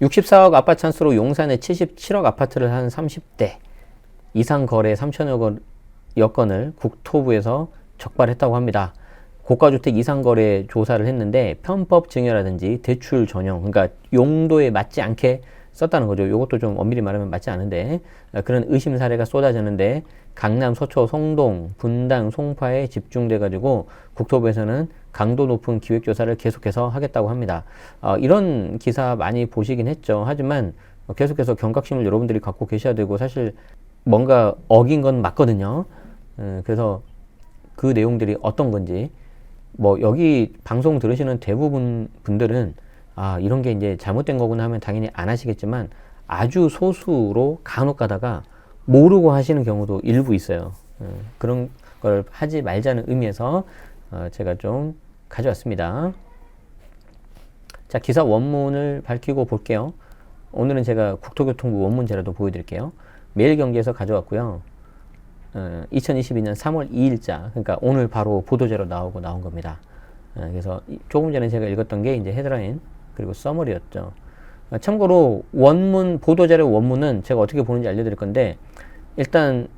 64억 아파트 찬스로 용산에 77억 아파트를 한 30대 이상 거래 3천여 건을 국토부에서 적발했다고 합니다. 고가주택 이상 거래 조사를 했는데 편법 증여라든지 대출 전용, 그러니까 용도에 맞지 않게 썼다는 거죠. 이것도 좀 엄밀히 말하면 맞지 않은데 그런 의심 사례가 쏟아졌는데 강남, 서초, 성동, 분당, 송파에 집중돼 가지고 국토부에서는 강도 높은 기획조사를 계속해서 하겠다고 합니다. 이런 기사 많이 보시긴 했죠. 하지만 계속해서 경각심을 여러분들이 갖고 계셔야 되고 사실 뭔가 어긴 건 맞거든요. 그래서 그 내용들이 어떤 건지 뭐 여기 방송 들으시는 대부분 분들은 이런 게 이제 잘못된 거구나 하면 당연히 안 하시겠지만 아주 소수로 간혹 가다가 모르고 하시는 경우도 일부 있어요. 그런 걸 하지 말자는 의미에서 제가 좀 가져왔습니다. 자, 기사 원문을 밝히고 볼게요. 오늘은 제가 국토교통부 원문제라도 보여드릴게요. 매일경제에서 가져왔고요. 2022년 3월 2일자, 그러니까 오늘 바로 보도자료 나온 겁니다. 그래서 조금 전에 제가 읽었던 게 이제 헤드라인 그리고 서머리였죠. 참고로 원문, 보도자료 원문은 제가 어떻게 보는지 알려드릴 건데 일단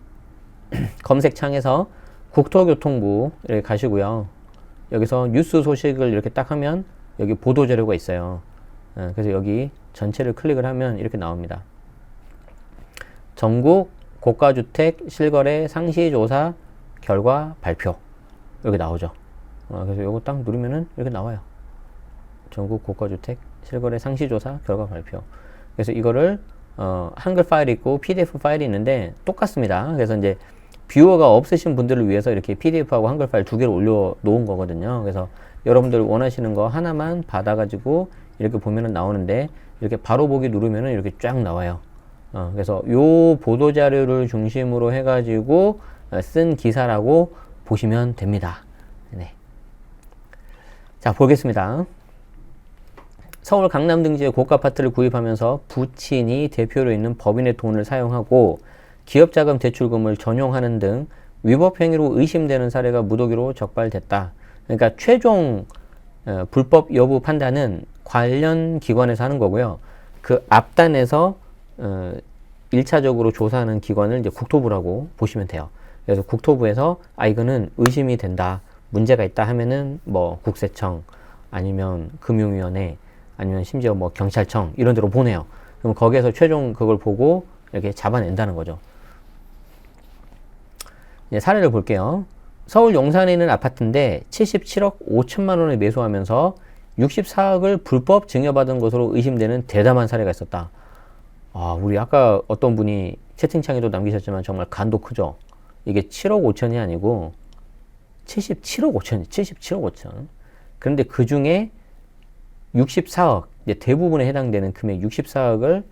검색창에서 국토교통부에 가시고요. 여기서 뉴스 소식을 이렇게 딱 하면 여기 보도자료가 있어요. 그래서 여기 전체를 클릭을 하면 이렇게 나옵니다. 전국 고가주택 실거래 상시조사 결과 발표 여기 나오죠. 그래서 이거 딱 누르면은 이렇게 나와요. 전국 고가주택 실거래 상시조사 결과 발표. 그래서 이거를 한글 파일이 있고 PDF 파일이 있는데 똑같습니다. 그래서 이제 뷰어가 없으신 분들을 위해서 이렇게 PDF하고 한글 파일 두 개를 올려 놓은 거거든요. 그래서 여러분들 원하시는 거 하나만 받아가지고 이렇게 보면은 나오는데 이렇게 바로 보기 누르면은 이렇게 쫙 나와요. 그래서 요 보도 자료를 중심으로 해가지고 쓴 기사라고 보시면 됩니다. 네. 자, 보겠습니다. 서울 강남 등지의 고가 아파트를 구입하면서 부친이 대표로 있는 법인의 돈을 사용하고 기업자금 대출금을 전용하는 등 위법 행위로 의심되는 사례가 무더기로 적발됐다. 그러니까 최종 불법 여부 판단은 관련 기관에서 하는 거고요. 그 앞단에서 1차적으로 조사하는 기관을 이제 국토부라고 보시면 돼요. 그래서 국토부에서 이거는 의심이 된다, 문제가 있다 하면은 뭐 국세청 아니면 금융위원회 아니면 심지어 뭐 경찰청 이런 데로 보내요. 그럼 거기에서 최종 그걸 보고 이렇게 잡아낸다는 거죠. 이제 사례를 볼게요. 서울 용산에 있는 아파트인데 77억 5천만 원을 매수하면서 64억을 불법 증여받은 것으로 의심되는 대담한 사례가 있었다. 우리 아까 어떤 분이 채팅창에도 남기셨지만 정말 간도 크죠. 이게 7억 5천이 아니고 77억 5천이 77억 5천. 그런데 그 중에 64억, 이제 대부분에 해당되는 금액 64억을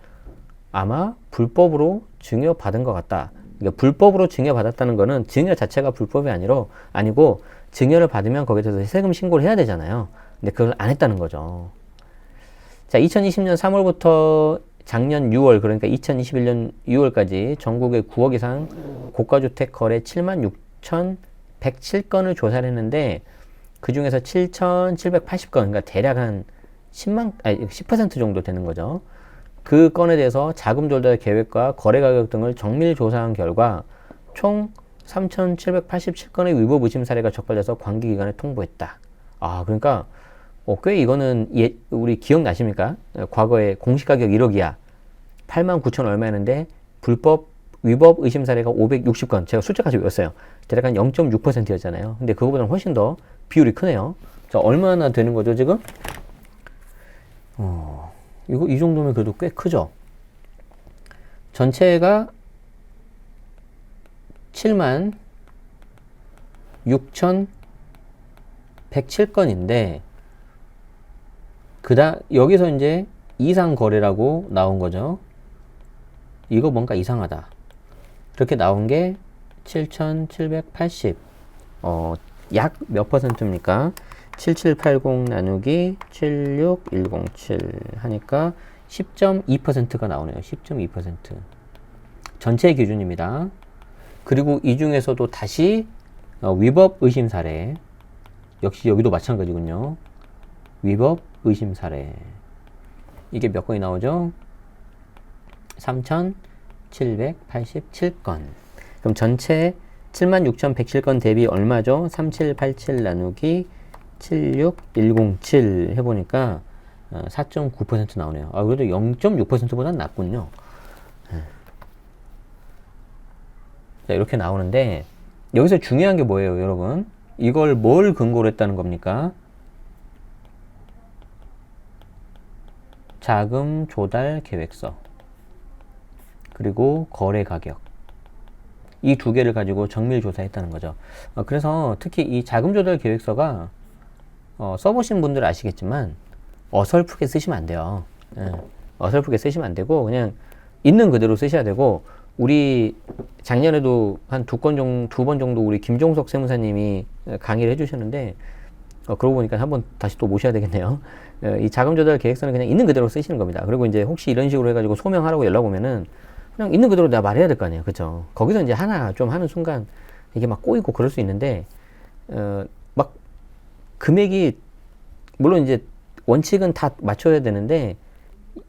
아마 불법으로 증여받은 것 같다. 그러니까 불법으로 증여받았다는 거는 증여 자체가 불법이 아니고 증여를 받으면 거기에 대해서 세금 신고를 해야 되잖아요. 근데 그걸 안 했다는 거죠. 자, 2020년 3월부터 작년 6월, 그러니까 2021년 6월까지 전국의 9억 이상 고가주택 거래 76,107건을 조사를 했는데 그 중에서 7,780건, 그러니까 대략 한 10% 정도 되는 거죠. 그 건에 대해서 자금 조달 계획과 거래 가격 등을 정밀 조사한 결과 총 3,787건의 위법 의심 사례가 적발돼서 관계기관에 통보했다. 그러니까 꽤 이거는 우리 기억나십니까? 과거에 공시가격 1억이야 89,000 얼마였는데 위법 의심 사례가 560건. 제가 숫자까지 외웠어요. 대략 한 0.6%였잖아요. 근데 그거보다는 훨씬 더 비율이 크네요. 자, 얼마나 되는 거죠 지금? 이 정도면 그래도 꽤 크죠. 전체가 76,107건인데 여기서 이제 이상 거래라고 나온 거죠. 이거 뭔가 이상하다. 그렇게 나온 게 7,780. 약 몇 퍼센트입니까? 7780 나누기 76107 하니까 10.2%가 나오네요. 10.2%. 전체 기준입니다. 그리고 이 중에서도 다시 위법 의심 사례. 역시 여기도 마찬가지군요. 위법 의심 사례. 이게 몇 건이 나오죠? 3,787건. 그럼 전체 76,107건 대비 얼마죠? 3787 나누기 76107 해보니까 4.9% 나오네요. 그래도 0.6%보다는 낮군요. 자, 이렇게 나오는데 여기서 중요한 게 뭐예요, 여러분? 이걸 뭘 근거로 했다는 겁니까? 자금 조달 계획서 그리고 거래 가격, 이 두 개를 가지고 정밀 조사했다는 거죠. 그래서 특히 이 자금 조달 계획서가 써보신 분들 아시겠지만 어설프게 쓰시면 안 돼요. 어설프게 쓰시면 안 되고 그냥 있는 그대로 쓰셔야 되고, 우리 작년에도 한 두 번 정도 우리 김종석 세무사님이 강의를 해주셨는데, 그러고 보니까 한번 다시 또 모셔야 되겠네요. 이 자금 조달 계획서는 그냥 있는 그대로 쓰시는 겁니다. 그리고 이제 혹시 이런 식으로 해가지고 소명하라고 연락 오면은 그냥 있는 그대로 내가 말해야 될 거 아니에요. 그쵸? 거기서 이제 하나 좀 하는 순간 이게 막 꼬이고 그럴 수 있는데, 막 금액이, 물론 이제 원칙은 다 맞춰야 되는데,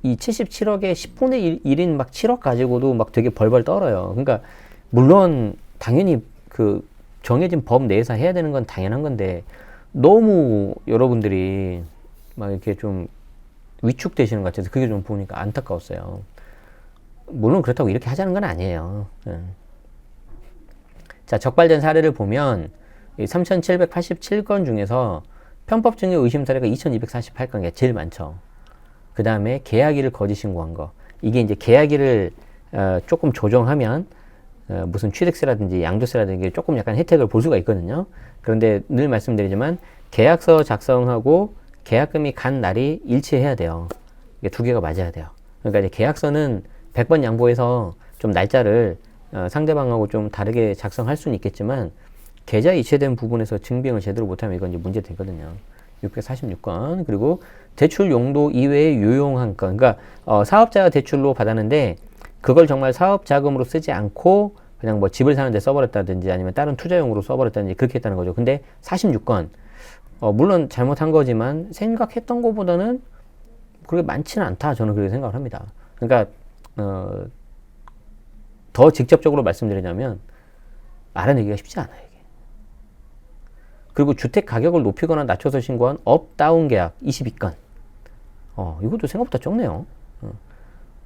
이 77억에 10분의 1인 막 7억 가지고도 막 되게 벌벌 떨어요. 그러니까, 물론, 당연히 그 정해진 법 내에서 해야 되는 건 당연한 건데, 너무 여러분들이 막 이렇게 좀 위축되시는 것 같아서 그게 좀 보니까 안타까웠어요. 물론 그렇다고 이렇게 하자는 건 아니에요. 자, 적발된 사례를 보면 3,787건 중에서 편법 증여 의심 사례가 2,248건이 제일 많죠. 그 다음에 계약일을 거짓 신고한 거. 이게 이제 계약일을 조금 조정하면 무슨 취득세라든지 양도세라든지 조금 약간 혜택을 볼 수가 있거든요. 그런데 늘 말씀드리지만 계약서 작성하고 계약금이 간 날이 일치해야 돼요. 이게 두 개가 맞아야 돼요. 그러니까 이제 계약서는 100번 양보해서 좀 날짜를 상대방하고 좀 다르게 작성할 수는 있겠지만, 계좌 이체된 부분에서 증빙을 제대로 못하면 이건 이제 문제 되거든요. 646건. 그리고 대출 용도 이외에 유용한 건, 그러니까 사업자가 대출로 받았는데 그걸 정말 사업 자금으로 쓰지 않고 그냥 뭐 집을 사는데 써버렸다든지 아니면 다른 투자용으로 써버렸다든지 그렇게 했다는 거죠. 근데 46건, 물론 잘못한 거지만 생각했던 것보다는 그렇게 많지는 않다, 저는 그렇게 생각을 합니다. 그러니까 더 직접적으로 말씀드리자면 알아내기가 쉽지 않아요, 이게. 그리고 주택 가격을 높이거나 낮춰서 신고한 업 다운 계약 22건. 이것도 생각보다 적네요.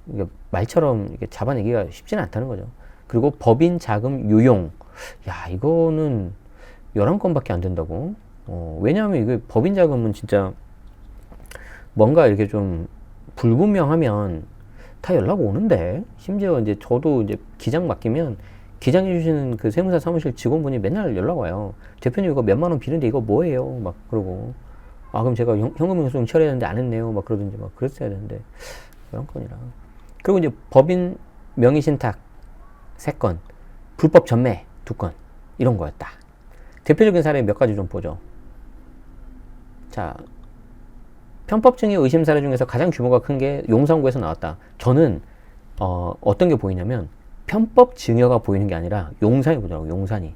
이게 말처럼 이게 잡아내기가 쉽지는 않다는 거죠. 그리고 법인 자금 유용. 야, 이거는 11건밖에 안 된다고. 왜냐하면 이게 법인 자금은 진짜 뭔가 이렇게 좀 불분명하면 다 연락 오는데, 심지어 이제 저도 이제 기장 맡기면 기장 해주시는 그 세무사 사무실 직원분이 맨날 연락 와요. 대표님 이거 몇만 원 비는데 이거 뭐예요? 막 그러고, 그럼 제가 현금 영수증 처리해야 되는데 안 했네요. 막 그러든지 막 그랬어야 되는데 11건이라. 그리고 이제 법인 명의 신탁 3건, 불법 전매 2건, 이런 거였다. 대표적인 사례 몇 가지 좀 보죠. 자, 편법 증여 의심 사례 중에서 가장 규모가 큰 게 용산구에서 나왔다. 저는 어떤 게 보이냐면 편법 증여가 보이는 게 아니라 용산이 보더라고요. 용산이.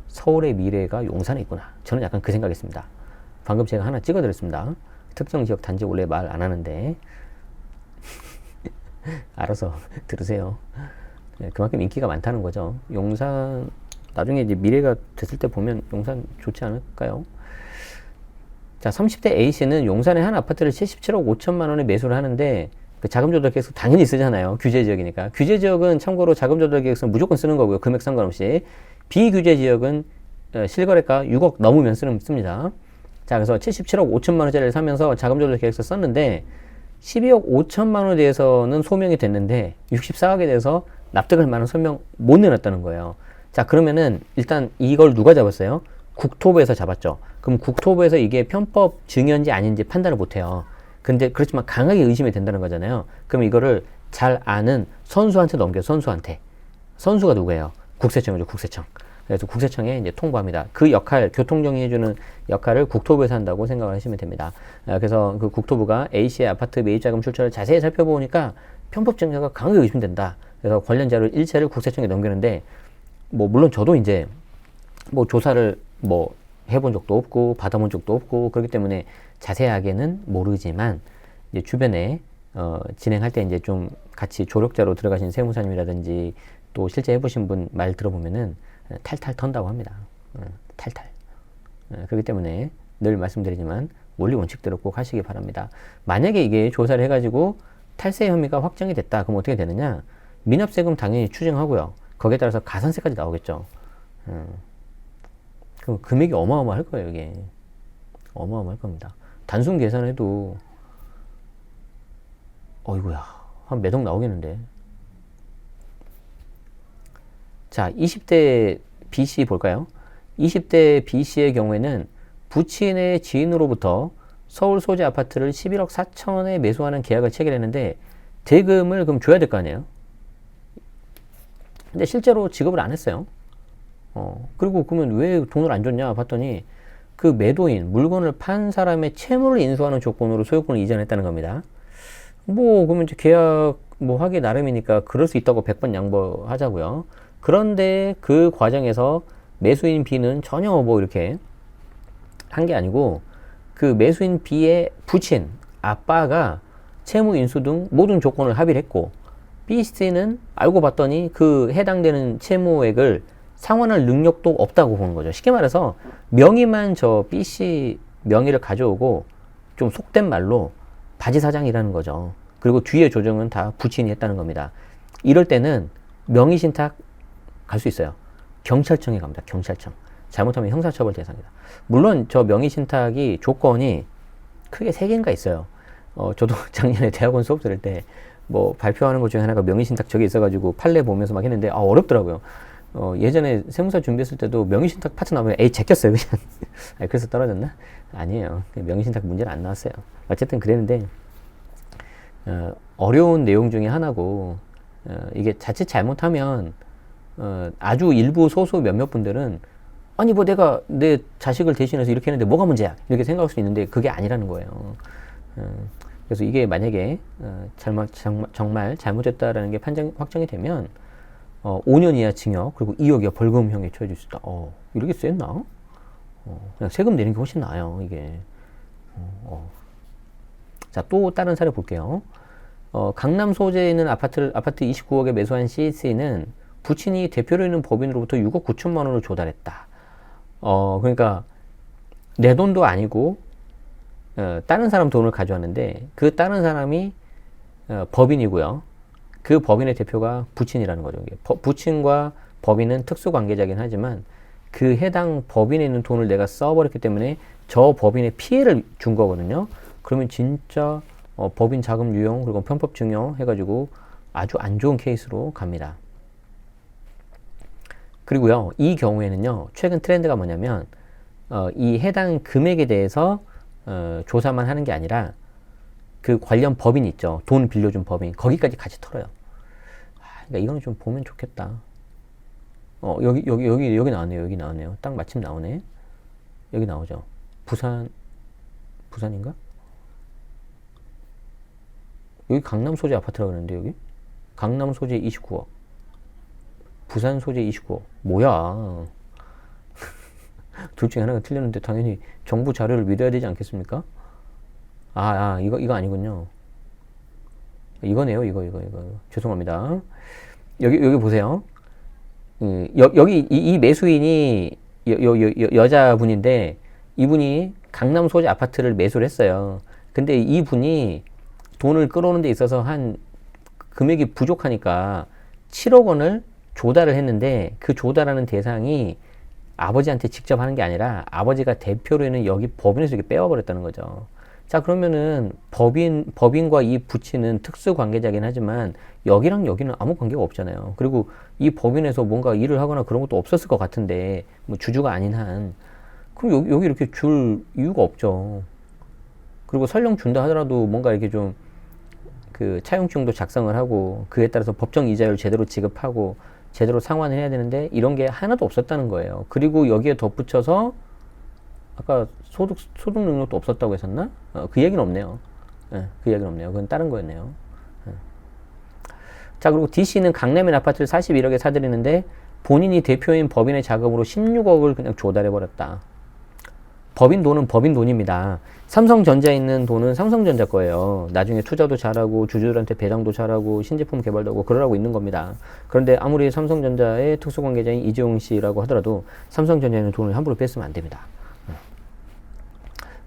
서울의 미래가 용산에 있구나. 저는 약간 그 생각했습니다. 방금 제가 하나 찍어드렸습니다. 특정 지역 단지 원래 말 안 하는데 알아서 들으세요. 네, 그만큼 인기가 많다는 거죠. 용산, 나중에 이제 미래가 됐을 때 보면 용산 좋지 않을까요? 자, 30대 A씨는 용산의 한 아파트를 77억 5천만 원에 매수를 하는데, 그 자금조달 계획서 당연히 쓰잖아요. 규제지역이니까. 규제지역은 참고로 자금조달 계획서 무조건 쓰는 거고요. 금액 상관없이. 비규제지역은 실거래가 6억 넘으면 씁니다. 자, 그래서 77억 5천만 원짜리를 사면서 자금조달 계획서 썼는데 12억 5천만 원에 대해서는 소명이 됐는데 64억에 대해서 납득할 만한 설명 못 내놨다는 거예요. 자, 그러면은 일단 이걸 누가 잡았어요? 국토부에서 잡았죠. 그럼 국토부에서 이게 편법 증여인지 아닌지 판단을 못해요. 근데 그렇지만 강하게 의심이 된다는 거잖아요. 그럼 이거를 잘 아는 선수한테 넘겨요. 선수한테. 선수가 누구예요? 국세청이죠. 국세청. 그래서 국세청에 이제 통보합니다. 그 역할, 교통정리해주는 역할을 국토부에서 한다고 생각을 하시면 됩니다. 그래서 그 국토부가 A씨의 아파트 매입자금 출처를 자세히 살펴보니까 편법 증여가 강하게 의심된다. 그래서 관련 자료 일체를 국세청에 넘기는데, 뭐 물론 저도 이제 뭐 조사를 해본 적도 없고 받아본 적도 없고 그렇기 때문에 자세하게는 모르지만, 이제 주변에 진행할 때 이제 좀 같이 조력자로 들어가신 세무사님이라든지 또 실제 해보신 분 말 들어보면은 탈탈 턴다고 합니다. 탈탈. 그렇기 때문에 늘 말씀드리지만 원리 원칙대로 꼭 하시기 바랍니다. 만약에 이게 조사를 해가지고 탈세 혐의가 확정이 됐다. 그럼 어떻게 되느냐? 미납세금 당연히 추징하고요. 거기에 따라서 가산세까지 나오겠죠. 그럼 금액이 어마어마할 거예요, 이게. 어마어마할 겁니다. 단순 계산해도 어이구야, 한 몇 억 나오겠는데. 자, 20대 B씨 볼까요? 20대 B씨의 경우에는 부친의 지인으로부터 서울 소재 아파트를 11억 4천에 매수하는 계약을 체결했는데 대금을 그럼 줘야 될 거 아니에요? 근데 실제로 지급을 안 했어요. 그리고 그러면 왜 돈을 안 줬냐 봤더니 그 매도인, 물건을 판 사람의 채무를 인수하는 조건으로 소유권을 이전했다는 겁니다. 뭐 그러면 이제 계약 뭐 하기 나름이니까 그럴 수 있다고 100번 양보하자고요. 그런데 그 과정에서 매수인 B는 전혀 뭐 이렇게 한 게 아니고 그 매수인 B의 부친, 아빠가 채무 인수 등 모든 조건을 합의를 했고 B씨는 알고 봤더니 그 해당되는 채무액을 상환할 능력도 없다고 보는 거죠. 쉽게 말해서 명의만 저 B씨 명의를 가져오고 좀 속된 말로 바지 사장이라는 거죠. 그리고 뒤에 조정은 다 부친이 했다는 겁니다. 이럴 때는 명의 신탁 갈 수 있어요. 경찰청에 갑니다. 경찰청. 잘못하면 형사처벌 대상이다. 물론 저 명의 신탁이 조건이 크게 3개인가 있어요. 저도 작년에 대학원 수업 들을 때 뭐 발표하는 것 중에 하나가 명의 신탁 저게 있어가지고 판례 보면서 막 했는데 어렵더라고요. 예전에 세무사 준비했을 때도 명의 신탁 파트 나오면 제꼈어요 그냥. 그래서 떨어졌나? 아니에요. 명의 신탁 문제는 안 나왔어요. 어쨌든 그랬는데 어려운 내용 중에 하나고 이게 자칫 잘못하면 아주 일부 소수 몇몇 분들은 아니 뭐 내가 내 자식을 대신해서 이렇게 했는데 뭐가 문제야 이렇게 생각할 수 있는데 그게 아니라는 거예요. 그래서 이게 만약에 정말 잘못됐다라는 게 확정이 되면 5년 이하 징역 그리고 2억 이하 벌금형에 처해질 수 있다. 이렇게 셌나? 그냥 세금 내는 게 훨씬 나아요 이게. 자, 또 다른 사례 볼게요. 강남 소재에 있는 아파트 29억에 매수한 CC는 부친이 대표로 있는 법인으로부터 6억 9천만 원을 조달했다. 그러니까 내 돈도 아니고 다른 사람 돈을 가져왔는데 그 다른 사람이 법인이고요. 그 법인의 대표가 부친이라는 거죠. 부친과 법인은 특수관계자긴 하지만 그 해당 법인에 있는 돈을 내가 써버렸기 때문에 저 법인의 피해를 준 거거든요. 그러면 진짜 법인 자금 유용 그리고 편법 증여 해가지고 아주 안 좋은 케이스로 갑니다. 그리고요, 이 경우에는요, 최근 트렌드가 뭐냐면 이 해당 금액에 대해서 조사만 하는 게 아니라 그 관련 법인 있죠. 돈 빌려준 법인 거기까지 같이 털어요. 그러니까 이거는 좀 보면 좋겠다. 여기 나오네요. 여기 나오네요. 딱 마침 나오네. 여기 나오죠. 부산인가? 여기 강남 소재 아파트라고 그러는데 여기? 강남 소재 29억. 부산 소재 29억. 뭐야? 둘 중에 하나가 틀렸는데 당연히 정부 자료를 믿어야 되지 않겠습니까? 이거 아니군요. 이거네요. 이거. 죄송합니다. 여기 보세요. 여기 이 매수인이 여자분인데 이분이 강남 소재 아파트를 매수를 했어요. 근데 이분이 돈을 끌어오는 데 있어서 한 금액이 부족하니까 7억 원을 조달을 했는데 그 조달하는 대상이 아버지한테 직접 하는 게 아니라 아버지가 대표로 있는 여기 법인에서 이렇게 빼와버렸다는 거죠. 자, 그러면은 법인과 이 부친은 특수 관계자긴 하지만 여기랑 여기는 아무 관계가 없잖아요. 그리고 이 법인에서 뭔가 일을 하거나 그런 것도 없었을 것 같은데 뭐 주주가 아닌 한 그럼 여기 이렇게 줄 이유가 없죠. 그리고 설령 준다 하더라도 뭔가 이렇게 좀 그 차용증도 작성을 하고 그에 따라서 법정 이자율 제대로 지급하고 제대로 상환을 해야 되는데 이런 게 하나도 없었다는 거예요. 그리고 여기에 덧붙여서 아까 소득 능력도 없었다고 했었나? 그 얘기는 없네요. 그 얘기는 없네요. 그건 다른 거였네요. 자, 그리고 D씨는 강남에 아파트를 41억에 사들이는데 본인이 대표인 법인의 자금으로 16억을 그냥 조달해버렸다. 법인 돈은 법인 돈입니다. 삼성전자에 있는 돈은 삼성전자 거예요. 나중에 투자도 잘하고 주주들한테 배당도 잘하고 신제품 개발도 하고 그러라고 있는 겁니다. 그런데 아무리 삼성전자의 특수관계자인 이재용 씨라고 하더라도 삼성전자에는 돈을 함부로 뺐으면 안 됩니다.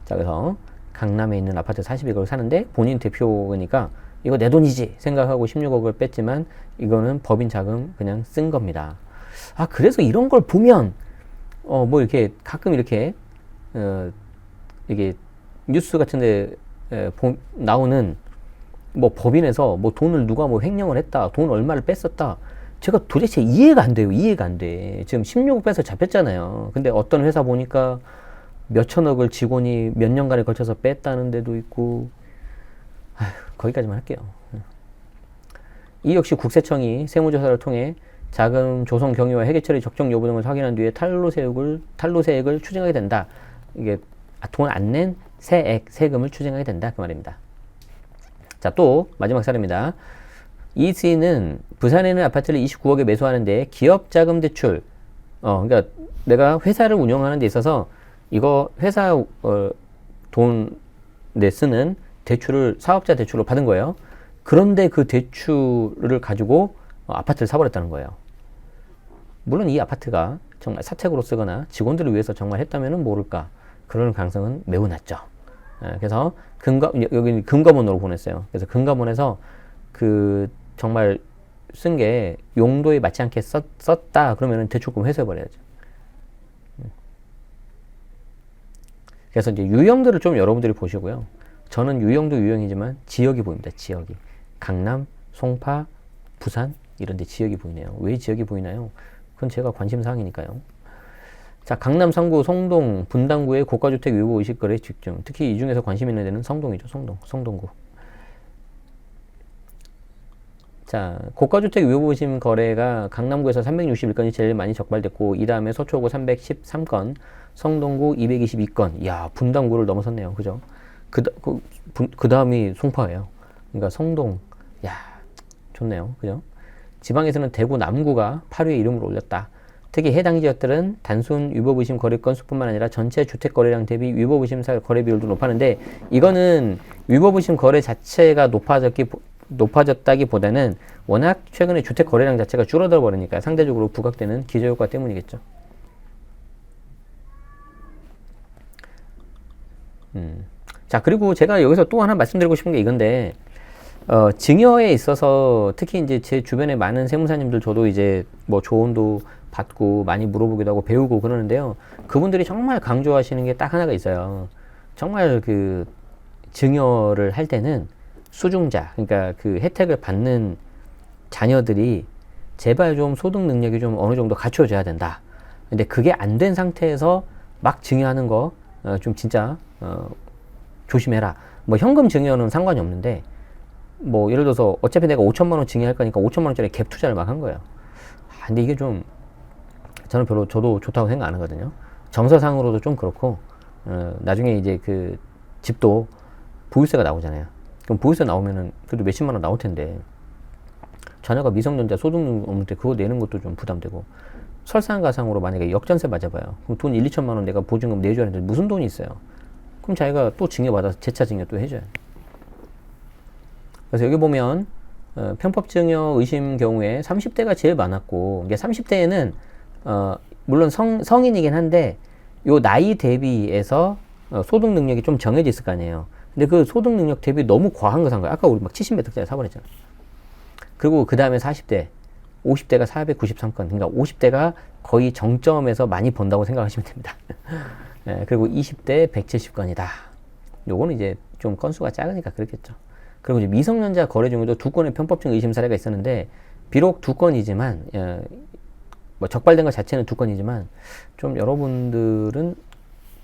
자, 그래서 강남에 있는 아파트 42억을 사는데 본인 대표니까 이거 내 돈이지 생각하고 16억을 뺐지만 이거는 법인 자금 그냥 쓴 겁니다. 아, 그래서 이런 걸 보면 뭐 이렇게 가끔 이렇게 이게 뉴스 같은데 나오는 뭐 법인에서 뭐 돈을 누가 뭐 횡령을 했다, 돈 얼마를 뺐었다. 제가 도대체 이해가 안 돼요. 이해가 안 돼. 지금 16억 빼서 잡혔잖아요. 근데 어떤 회사 보니까 몇 천억을 직원이 몇 년간에 걸쳐서 뺐다는 데도 있고, 아휴, 거기까지만 할게요. 이 역시 국세청이 세무조사를 통해 자금 조성 경위와 회계 처리 적정 여부 등을 확인한 뒤에 탈루세액을 추징하게 된다. 이게 돈 안 낸 세금을 추징하게 된다. 그 말입니다. 자, 또 마지막 사례입니다. 이 씨는 부산에 있는 아파트를 29억에 매수하는데 기업 자금 대출, 그러니까 내가 회사를 운영하는 데 있어서 이거 회사 돈내 쓰는 대출을 사업자 대출로 받은 거예요. 그런데 그 대출을 가지고 아파트를 사버렸다는 거예요. 물론 이 아파트가 정말 사택으로 쓰거나 직원들을 위해서 정말 했다면 모를까. 그런 가능성은 매우 낮죠. 그래서 여기 금감원으로 보냈어요. 그래서 금감원에서 그 정말 쓴 게 용도에 맞지 않게 썼다. 그러면 대출금 회수해버려야죠. 그래서 이제 유형들을 좀 여러분들이 보시고요. 저는 유형도 유형이지만 지역이 보입니다. 지역이. 강남, 송파, 부산 이런 데 지역이 보이네요. 왜 지역이 보이나요? 그건 제가 관심사항이니까요. 자, 강남 3구 송동 분당구의 고가주택 위보 의식거래 집중. 특히 이 중에서 관심 있는 데는 성동이죠. 성동구. 자, 고가주택 위보 의심 거래가 강남구에서 361건이 제일 많이 적발됐고 이 다음에 서초구 313건, 성동구 222건. 이야, 분당구를 넘어섰네요. 그죠? 그 다음이 송파예요. 그러니까 성동. 야, 좋네요. 그죠? 지방에서는 대구 남구가 8위에 이름을 올렸다. 특히 해당 지역들은 단순 위법 의심 거래 건수뿐만 아니라 전체 주택 거래량 대비 위법 의심 거래 비율도 높았는데 이거는 위법 의심 거래 자체가 높아졌다기보다는 워낙 최근에 주택 거래량 자체가 줄어들어 버리니까 상대적으로 부각되는 기저효과 때문이겠죠. 자, 그리고 제가 여기서 또 하나 말씀드리고 싶은 게 이건데 증여에 있어서 특히 이제 제 주변에 많은 세무사님들 저도 이제 뭐 조언도 받고 많이 물어보기도 하고 배우고 그러는데요. 그분들이 정말 강조하시는 게 딱 하나가 있어요. 정말 그 증여를 할 때는 수중자, 그러니까 그 혜택을 받는 자녀들이 제발 좀 소득 능력이 좀 어느 정도 갖춰져야 된다. 근데 그게 안 된 상태에서 막 증여하는 거 좀 진짜 조심해라. 뭐 현금 증여는 상관이 없는데 뭐 예를 들어서 어차피 내가 5천만 원 증여할 거니까 5천만 원짜리 갭 투자를 막 한 거예요. 근데 이게 좀 저는 별로 저도 좋다고 생각 안 하거든요. 정서상으로도 좀 그렇고 나중에 이제 그 집도 보유세가 나오잖아요. 그럼 보유세 나오면은 그래도 몇십만 원 나올 텐데 자녀가 미성년자 소득 없는데 그거 내는 것도 좀 부담되고 설상가상으로 만약에 역전세 맞아봐요. 그럼 돈 1, 2천만 원 내가 보증금 내줘야 하는데 무슨 돈이 있어요. 그럼 자기가 또 증여받아서 재차 증여 또 해줘요. 그래서 여기 보면 편법증여 의심 경우에 30대가 제일 많았고 이게 30대에는 물론 성인이긴 한데 요 나이 대비해서 소득 능력이 좀 정해져 있을 거 아니에요. 근데 그 소득 능력 대비 너무 과한 거 산 거야. 아까 우리 막 70몇 억짜리 사버렸잖아. 그리고 그 다음에 40대 50대가 493건. 그러니까 50대가 거의 정점에서 많이 번다고 생각하시면 됩니다. 네, 그리고 20대 170건이다. 요거는 이제 좀 건수가 작으니까 그렇겠죠. 그리고 이제 미성년자 거래 중에도 2건의 편법증 의심 사례가 있었는데 비록 2건이지만 뭐 적발된 것 자체는 2건이지만 좀 여러분들은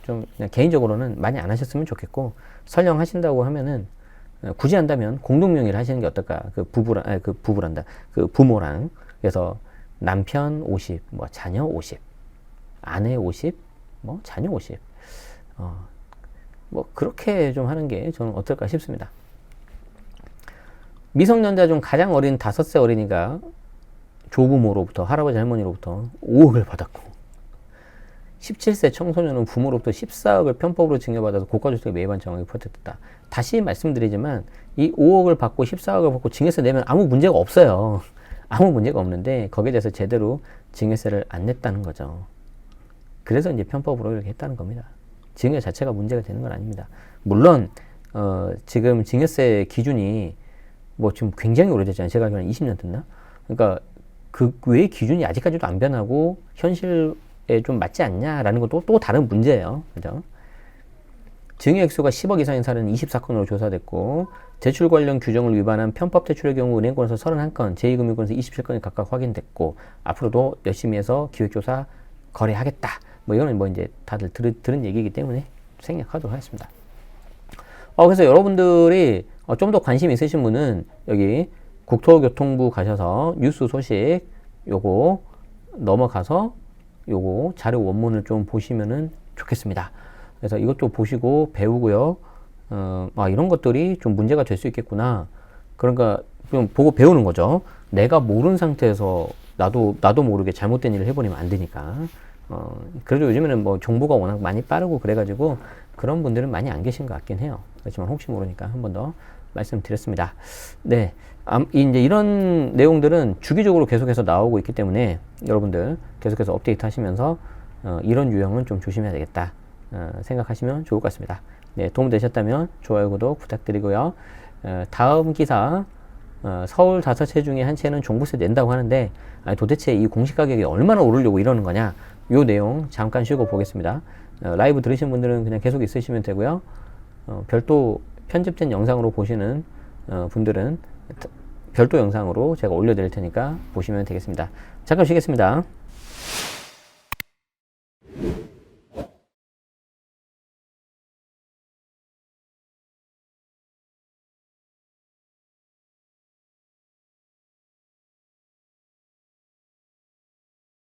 좀 그냥 개인적으로는 많이 안 하셨으면 좋겠고 설령 하신다고 하면은 굳이 한다면 공동명의를 하시는 게 어떨까? 그 부모랑 그래서 남편 50, 뭐 자녀 50, 아내 50, 뭐 자녀 50. 뭐 그렇게 좀 하는 게 저는 어떨까 싶습니다. 미성년자 중 가장 어린 5세 어린이가 조부모로부터 할아버지 할머니로부터 5억을 받았고 17세 청소년은 부모로부터 14억을 편법으로 증여받아서 고가주택에 매입한 정황이 포착됐다. 다시 말씀드리지만 이 5억을 받고 14억을 받고 증여세 내면 아무 문제가 없어요. 아무 문제가 없는데 거기에 대해서 제대로 증여세를 안 냈다는 거죠. 그래서 이제 편법으로 이렇게 했다는 겁니다. 증여 자체가 문제가 되는 건 아닙니다. 물론 지금 증여세 기준이 뭐 지금 굉장히 오래됐잖아요. 제가 알기로는 20년 됐나? 그러니까 그 외의 기준이 아직까지도 안 변하고 현실에 좀 맞지 않냐라는 것도 또 다른 문제예요. 그죠? 증여 액수가 10억 이상인 사례는 24건으로 조사됐고 대출 관련 규정을 위반한 편법 대출의 경우 은행권에서 31건, 제2금융권에서 27건이 각각 확인됐고 앞으로도 열심히 해서 기획조사 거래하겠다. 뭐 이거는 뭐 이제 다들 들은 얘기이기 때문에 생략하도록 하겠습니다. 그래서 여러분들이 좀 더 관심 있으신 분은 여기 국토교통부 가셔서 뉴스 소식 요거 넘어가서 요거 자료 원문을 좀 보시면은 좋겠습니다. 그래서 이것도 보시고 배우고요. 이런 것들이 좀 문제가 될 수 있겠구나. 그러니까 좀 보고 배우는 거죠. 내가 모르는 상태에서 나도 모르게 잘못된 일을 해버리면 안 되니까. 그래도 요즘에는 뭐 정보가 워낙 많이 빠르고 그래가지고 그런 분들은 많이 안 계신 것 같긴 해요. 그렇지만 혹시 모르니까 한 번 더 말씀드렸습니다. 네. 이제 이런 내용들은 주기적으로 계속해서 나오고 있기 때문에 여러분들 계속해서 업데이트 하시면서 이런 유형은 좀 조심해야 되겠다 생각하시면 좋을 것 같습니다. 네, 도움되셨다면 좋아요, 구독 부탁드리고요. 다음 기사 서울 5채 중에 한 채는 종부세 낸다고 하는데 도대체 이 공시 가격이 얼마나 오르려고 이러는 거냐, 요 내용 잠깐 쉬고 보겠습니다. 라이브 들으신 분들은 그냥 계속 있으시면 되고요. 별도 편집된 영상으로 보시는 분들은 별도 영상으로 제가 올려드릴 테니까 보시면 되겠습니다. 잠깐 쉬겠습니다.